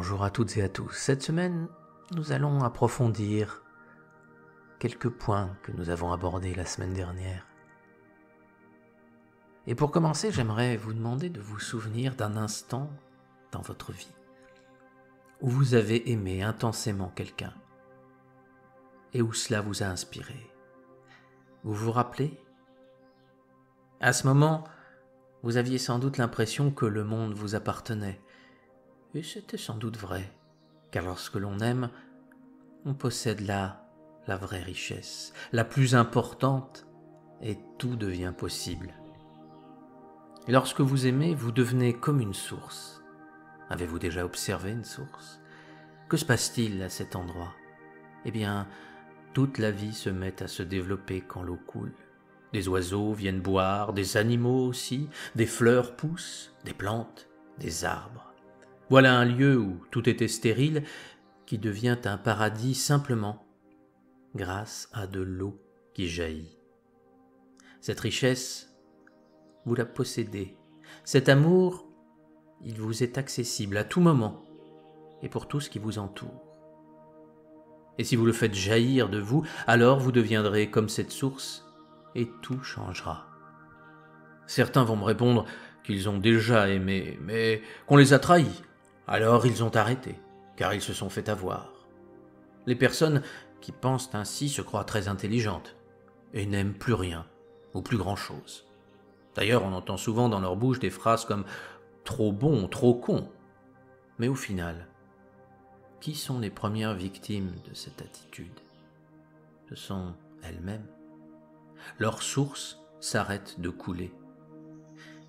Bonjour à toutes et à tous. Cette semaine, nous allons approfondir quelques points que nous avons abordés la semaine dernière. Et pour commencer, j'aimerais vous demander de vous souvenir d'un instant dans votre vie où vous avez aimé intensément quelqu'un et où cela vous a inspiré. Vous vous rappelez ? À ce moment, vous aviez sans doute l'impression que le monde vous appartenait. Et c'était sans doute vrai, car lorsque l'on aime, on possède là la vraie richesse, la plus importante, et tout devient possible. Et lorsque vous aimez, vous devenez comme une source. Avez-vous déjà observé une source ? Que se passe-t-il à cet endroit ? Eh bien, toute la vie se met à se développer quand l'eau coule. Des oiseaux viennent boire, des animaux aussi, des fleurs poussent, des plantes, des arbres. Voilà un lieu où tout était stérile qui devient un paradis simplement grâce à de l'eau qui jaillit. Cette richesse, vous la possédez. Cet amour, il vous est accessible à tout moment et pour tout ce qui vous entoure. Et si vous le faites jaillir de vous, alors vous deviendrez comme cette source et tout changera. Certains vont me répondre qu'ils ont déjà aimé, mais qu'on les a trahis. Alors ils ont arrêté, car ils se sont fait avoir. Les personnes qui pensent ainsi se croient très intelligentes et n'aiment plus rien ou plus grand-chose. D'ailleurs, on entend souvent dans leur bouche des phrases comme « trop bon, trop con ». Mais au final, qui sont les premières victimes de cette attitude ? Ce sont elles-mêmes. Leurs sources s'arrêtent de couler.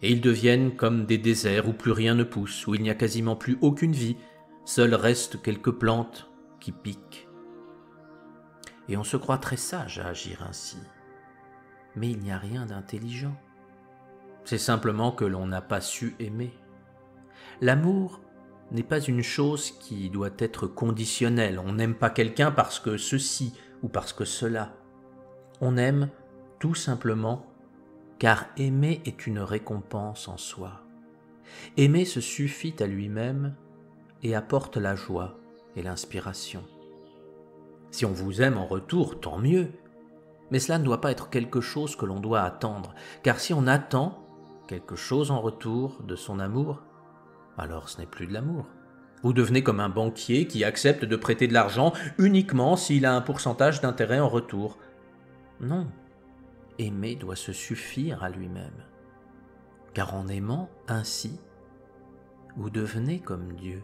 Et ils deviennent comme des déserts où plus rien ne pousse, où il n'y a quasiment plus aucune vie, seules restent quelques plantes qui piquent. Et on se croit très sage à agir ainsi. Mais il n'y a rien d'intelligent. C'est simplement que l'on n'a pas su aimer. L'amour n'est pas une chose qui doit être conditionnelle. On n'aime pas quelqu'un parce que ceci ou parce que cela. On aime tout simplement car aimer est une récompense en soi. Aimer se suffit à lui-même et apporte la joie et l'inspiration. Si on vous aime en retour, tant mieux. Mais cela ne doit pas être quelque chose que l'on doit attendre, car si on attend quelque chose en retour de son amour, alors ce n'est plus de l'amour. Vous devenez comme un banquier qui accepte de prêter de l'argent uniquement s'il a un pourcentage d'intérêt en retour. Non. Aimer doit se suffire à lui-même, car en aimant ainsi, vous devenez comme Dieu.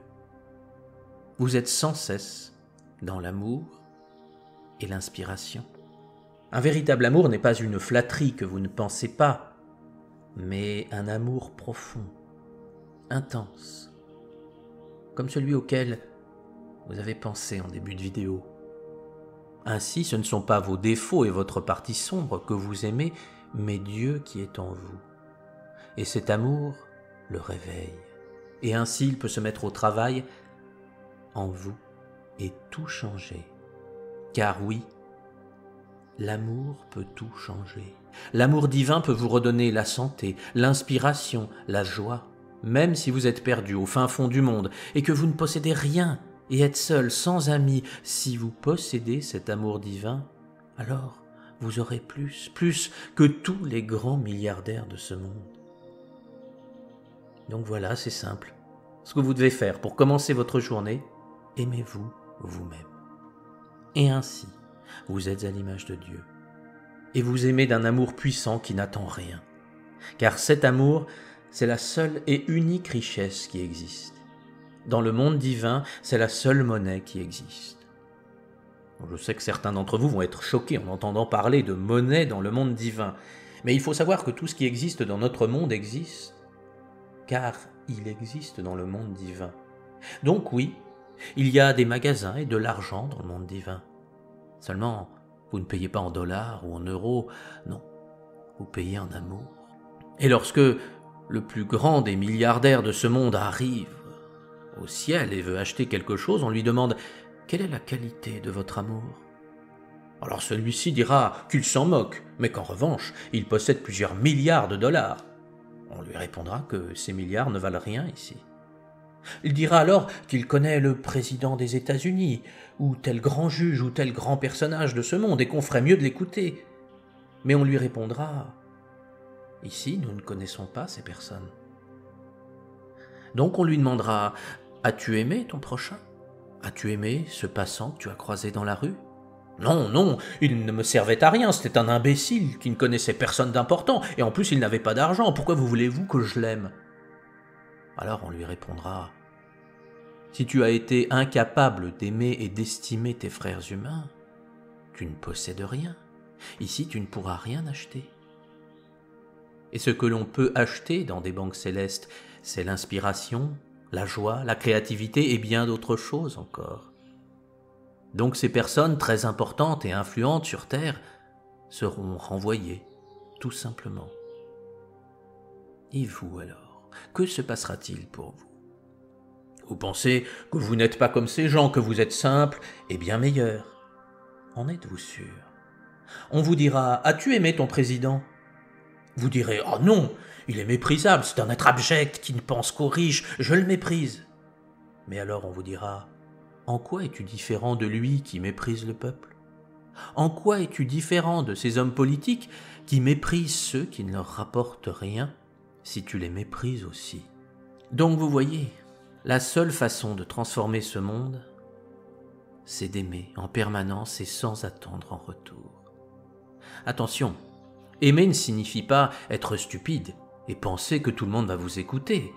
Vous êtes sans cesse dans l'amour et l'inspiration. Un véritable amour n'est pas une flatterie que vous ne pensez pas, mais un amour profond, intense, comme celui auquel vous avez pensé en début de vidéo. Ainsi, ce ne sont pas vos défauts et votre partie sombre que vous aimez, mais Dieu qui est en vous. Et cet amour le réveille. Et ainsi, il peut se mettre au travail en vous et tout changer. Car oui, l'amour peut tout changer. L'amour divin peut vous redonner la santé, l'inspiration, la joie. Même si vous êtes perdu au fin fond du monde et que vous ne possédez rien, et être seul, sans amis, si vous possédez cet amour divin, alors vous aurez plus que tous les grands milliardaires de ce monde. Donc voilà, c'est simple. Ce que vous devez faire pour commencer votre journée, aimez-vous vous-même. Et ainsi, vous êtes à l'image de Dieu. Et vous aimez d'un amour puissant qui n'attend rien. Car cet amour, c'est la seule et unique richesse qui existe. Dans le monde divin, c'est la seule monnaie qui existe. Je sais que certains d'entre vous vont être choqués en entendant parler de monnaie dans le monde divin. Mais il faut savoir que tout ce qui existe dans notre monde existe, car il existe dans le monde divin. Donc oui, il y a des magasins et de l'argent dans le monde divin. Seulement, vous ne payez pas en dollars ou en euros, non, vous payez en amour. Et lorsque le plus grand des milliardaires de ce monde arrive au ciel et veut acheter quelque chose, on lui demande « Quelle est la qualité de votre amour ?» Alors celui-ci dira qu'il s'en moque, mais qu'en revanche, il possède plusieurs milliards de dollars. On lui répondra que ces milliards ne valent rien ici. Il dira alors qu'il connaît le président des États-Unis, ou tel grand juge, ou tel grand personnage de ce monde, et qu'on ferait mieux de l'écouter. Mais on lui répondra, ici, nous ne connaissons pas ces personnes. Donc on lui demandera, as-tu aimé ton prochain? As-tu aimé ce passant que tu as croisé dans la rue? Non, non, il ne me servait à rien, c'était un imbécile qui ne connaissait personne d'important, et en plus il n'avait pas d'argent, pourquoi voulez-vous que je l'aime? Alors on lui répondra, si tu as été incapable d'aimer et d'estimer tes frères humains, tu ne possèdes rien, ici tu ne pourras rien acheter. Et ce que l'on peut acheter dans des banques célestes, c'est l'inspiration, la joie, la créativité et bien d'autres choses encore. Donc ces personnes très importantes et influentes sur Terre seront renvoyées, tout simplement. Et vous alors, que se passera-t-il pour vous? Vous pensez que vous n'êtes pas comme ces gens, que vous êtes simples et bien meilleurs. En êtes-vous sûr? On vous dira, as-tu aimé ton président? Vous direz, oh non, il est méprisable, c'est un être abject qui ne pense qu'aux riches, je le méprise. Mais alors on vous dira, en quoi es-tu différent de lui qui méprise le peuple? En quoi es-tu différent de ces hommes politiques qui méprisent ceux qui ne leur rapportent rien, si tu les méprises aussi? Donc vous voyez, la seule façon de transformer ce monde, c'est d'aimer en permanence et sans attendre en retour. Attention, aimer ne signifie pas être stupide et penser que tout le monde va vous écouter.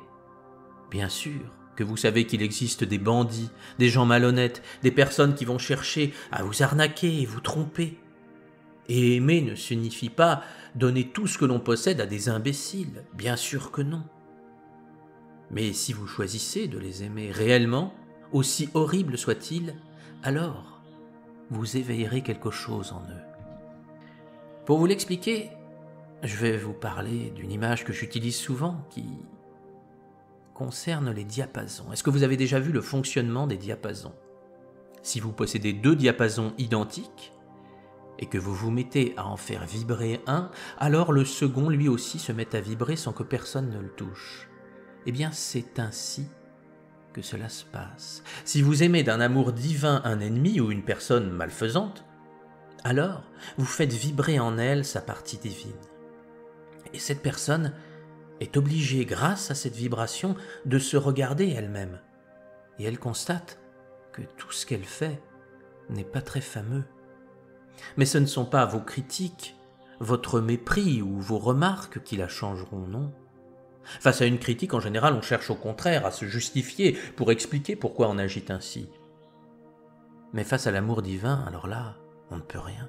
Bien sûr que vous savez qu'il existe des bandits, des gens malhonnêtes, des personnes qui vont chercher à vous arnaquer et vous tromper. Et aimer ne signifie pas donner tout ce que l'on possède à des imbéciles, bien sûr que non. Mais si vous choisissez de les aimer réellement, aussi horribles soient-ils, alors vous éveillerez quelque chose en eux. Pour vous l'expliquer, je vais vous parler d'une image que j'utilise souvent qui concerne les diapasons. Est-ce que vous avez déjà vu le fonctionnement des diapasons? Si vous possédez deux diapasons identiques et que vous vous mettez à en faire vibrer un, alors le second lui aussi se met à vibrer sans que personne ne le touche. Eh bien, c'est ainsi que cela se passe. Si vous aimez d'un amour divin un ennemi ou une personne malfaisante, alors vous faites vibrer en elle sa partie divine. Et cette personne est obligée, grâce à cette vibration, de se regarder elle-même. Et elle constate que tout ce qu'elle fait n'est pas très fameux. Mais ce ne sont pas vos critiques, votre mépris ou vos remarques qui la changeront, non. Face à une critique, en général, on cherche au contraire à se justifier pour expliquer pourquoi on agit ainsi. Mais face à l'amour divin, alors là, on ne peut rien.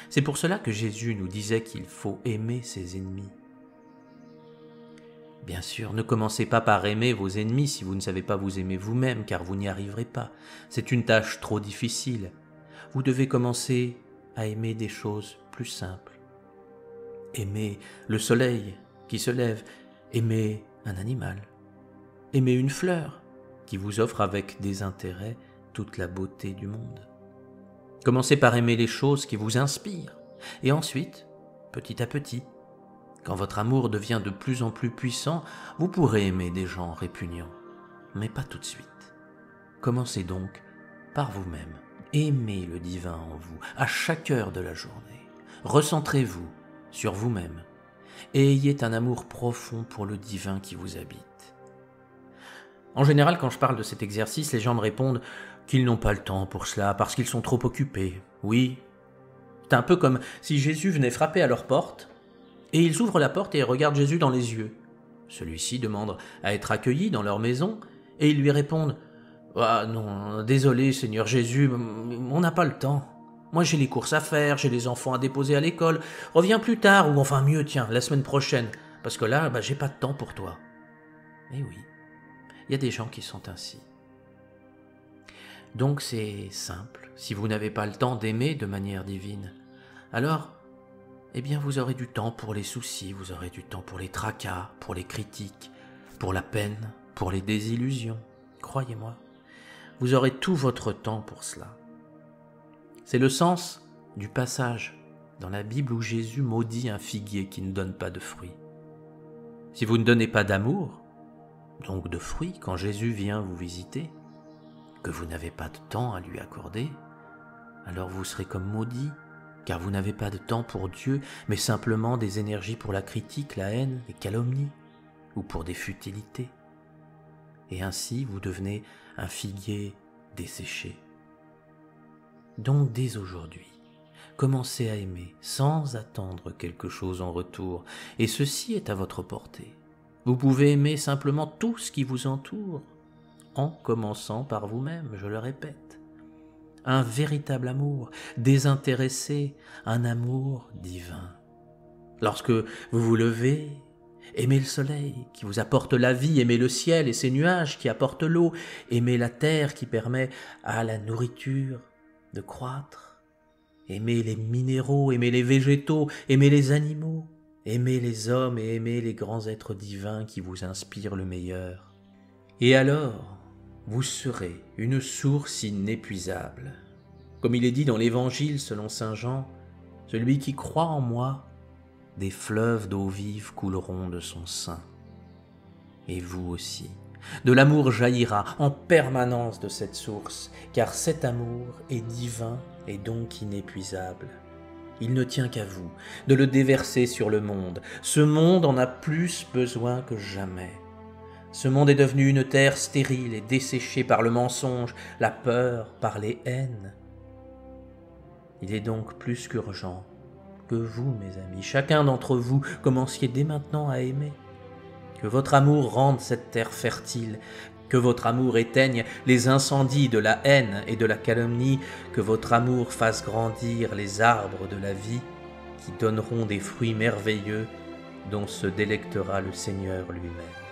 C'est pour cela que Jésus nous disait qu'il faut aimer ses ennemis. Bien sûr, ne commencez pas par aimer vos ennemis si vous ne savez pas vous aimer vous-même, car vous n'y arriverez pas. C'est une tâche trop difficile. Vous devez commencer à aimer des choses plus simples. Aimer le soleil qui se lève, aimer un animal, aimer une fleur qui vous offre avec désintérêt toute la beauté du monde. Commencez par aimer les choses qui vous inspirent, et ensuite, petit à petit, quand votre amour devient de plus en plus puissant, vous pourrez aimer des gens répugnants, mais pas tout de suite. Commencez donc par vous-même. Aimez le divin en vous, à chaque heure de la journée. Recentrez-vous sur vous-même et ayez un amour profond pour le divin qui vous habite. En général, quand je parle de cet exercice, les gens me répondent qu'ils n'ont pas le temps pour cela, parce qu'ils sont trop occupés. Oui, c'est un peu comme si Jésus venait frapper à leur porte, et ils ouvrent la porte et regardent Jésus dans les yeux. Celui-ci demande à être accueilli dans leur maison, et ils lui répondent « Ah non, désolé Seigneur Jésus, on n'a pas le temps. Moi j'ai les courses à faire, j'ai les enfants à déposer à l'école, reviens plus tard, ou enfin mieux, tiens, la semaine prochaine, parce que là, j'ai pas de temps pour toi. » Eh oui, il y a des gens qui sont ainsi. Donc c'est simple, si vous n'avez pas le temps d'aimer de manière divine, alors, eh bien vous aurez du temps pour les soucis, vous aurez du temps pour les tracas, pour les critiques, pour la peine, pour les désillusions, croyez-moi. Vous aurez tout votre temps pour cela. C'est le sens du passage dans la Bible où Jésus maudit un figuier qui ne donne pas de fruits. Si vous ne donnez pas d'amour, donc de fruits, quand Jésus vient vous visiter, que vous n'avez pas de temps à lui accorder, alors vous serez comme maudit, car vous n'avez pas de temps pour Dieu, mais simplement des énergies pour la critique, la haine, les calomnies, ou pour des futilités. Et ainsi vous devenez un figuier desséché. Donc dès aujourd'hui, commencez à aimer sans attendre quelque chose en retour, et ceci est à votre portée. Vous pouvez aimer simplement tout ce qui vous entoure, en commençant par vous-même, je le répète. Un véritable amour, désintéressé, un amour divin. Lorsque vous vous levez, aimez le soleil qui vous apporte la vie, aimez le ciel et ses nuages qui apportent l'eau, aimez la terre qui permet à la nourriture de croître, aimez les minéraux, aimez les végétaux, aimez les animaux, aimez les hommes et aimez les grands êtres divins qui vous inspirent le meilleur. Et alors, vous serez une source inépuisable. Comme il est dit dans l'Évangile selon saint Jean, « Celui qui croit en moi, des fleuves d'eau vive couleront de son sein. » Et vous aussi, de l'amour jaillira en permanence de cette source, car cet amour est divin et donc inépuisable. Il ne tient qu'à vous de le déverser sur le monde. Ce monde en a plus besoin que jamais. Ce monde est devenu une terre stérile et desséchée par le mensonge, la peur, par les haines. Il est donc plus qu'urgent que vous, mes amis, chacun d'entre vous, commenciez dès maintenant à aimer. Que votre amour rende cette terre fertile, que votre amour éteigne les incendies de la haine et de la calomnie, que votre amour fasse grandir les arbres de la vie qui donneront des fruits merveilleux dont se délectera le Seigneur lui-même.